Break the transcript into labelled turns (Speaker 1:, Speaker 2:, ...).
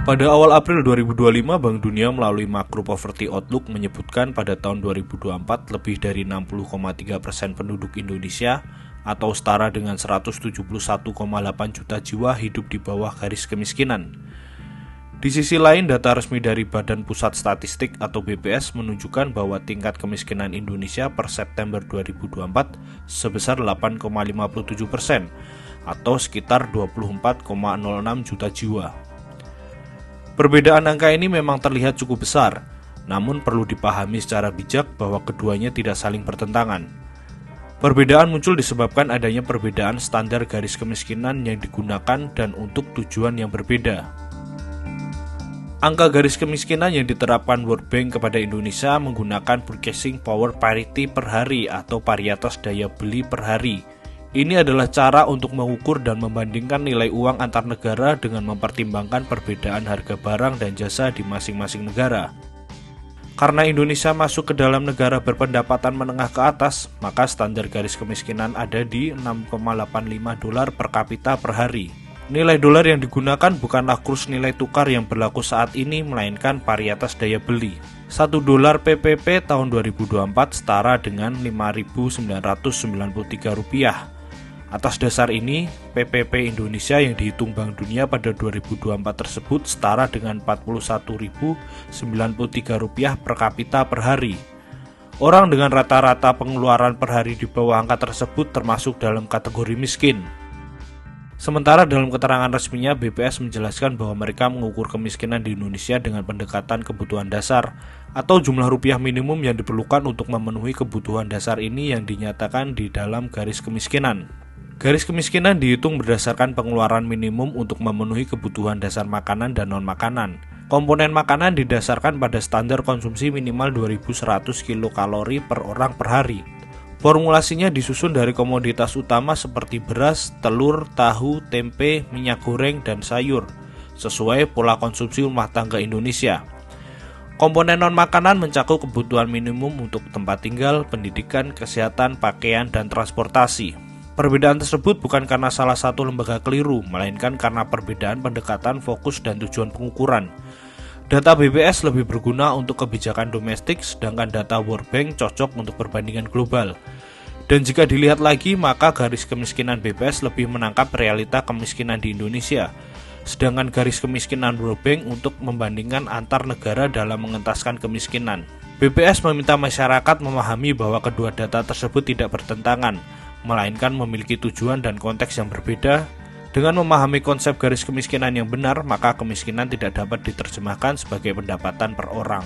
Speaker 1: Pada awal April 2025, Bank Dunia melalui Macro Poverty Outlook menyebutkan pada tahun 2024 lebih dari 60,3% penduduk Indonesia atau setara dengan 171,8 juta jiwa hidup di bawah garis kemiskinan. Di sisi lain, data resmi dari Badan Pusat Statistik atau BPS menunjukkan bahwa tingkat kemiskinan Indonesia per September 2024 sebesar 8,57% atau sekitar 24,06 juta jiwa. Perbedaan angka ini memang terlihat cukup besar, namun perlu dipahami secara bijak bahwa keduanya tidak saling bertentangan. Perbedaan muncul disebabkan adanya perbedaan standar garis kemiskinan yang digunakan dan untuk tujuan yang berbeda. Angka garis kemiskinan yang diterapkan World Bank kepada Indonesia menggunakan purchasing power parity per hari atau paritas daya beli per hari. Ini adalah cara untuk mengukur dan membandingkan nilai uang antar negara dengan mempertimbangkan perbedaan harga barang dan jasa di masing-masing negara. Karena Indonesia masuk ke dalam negara berpendapatan menengah ke atas, maka standar garis kemiskinan ada di $6,85 per kapita per hari. Nilai dolar yang digunakan bukanlah kurs nilai tukar yang berlaku saat ini, melainkan paritas daya beli. 1 dolar PPP tahun 2024 setara dengan Rp5.993. Atas dasar ini, PPP Indonesia yang dihitung Bank Dunia pada 2024 tersebut setara dengan Rp41.093 per kapita per hari. Orang dengan rata-rata pengeluaran per hari di bawah angka tersebut termasuk dalam kategori miskin. Sementara dalam keterangan resminya, BPS menjelaskan bahwa mereka mengukur kemiskinan di Indonesia dengan pendekatan kebutuhan dasar atau jumlah rupiah minimum yang diperlukan untuk memenuhi kebutuhan dasar ini yang dinyatakan di dalam garis kemiskinan. Garis kemiskinan dihitung berdasarkan pengeluaran minimum untuk memenuhi kebutuhan dasar makanan dan non-makanan. Komponen makanan didasarkan pada standar konsumsi minimal 2.100 kilokalori per orang per hari. Formulasinya disusun dari komoditas utama seperti beras, telur, tahu, tempe, minyak goreng, dan sayur, sesuai pola konsumsi rumah tangga Indonesia. Komponen non-makanan mencakup kebutuhan minimum untuk tempat tinggal, pendidikan, kesehatan, pakaian, dan transportasi. Perbedaan tersebut bukan karena salah satu lembaga keliru, melainkan karena perbedaan pendekatan, fokus, dan tujuan pengukuran. Data BPS lebih berguna untuk kebijakan domestik, sedangkan data World Bank cocok untuk perbandingan global. Dan jika dilihat lagi, maka garis kemiskinan BPS lebih menangkap realita kemiskinan di Indonesia, sedangkan garis kemiskinan World Bank untuk membandingkan antar negara dalam mengentaskan kemiskinan. BPS meminta masyarakat memahami bahwa kedua data tersebut tidak bertentangan, melainkan memiliki tujuan dan konteks yang berbeda. Dengan memahami konsep garis kemiskinan yang benar, maka kemiskinan tidak dapat diterjemahkan sebagai pendapatan per orang.